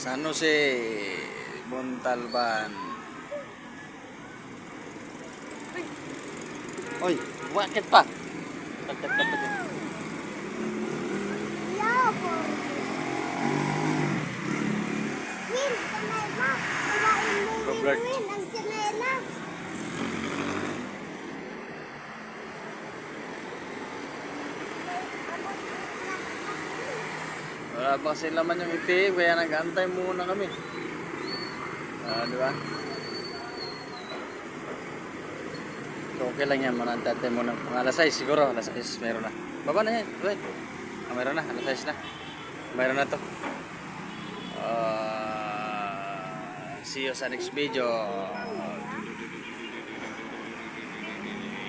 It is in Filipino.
San Jose, Montalban. Oy, bakit pa? Bakit pa pa dyan? Robert. Wala pa kasi laman yung itim, kaya nag-antay muna kami. Di ba? So, okay lang yan, manantay muna. Mga alas 6 siguro, alas 6 meron na. Baba na yan, wait. Meron na, alas 6 na. Meron na to. See you sa next video.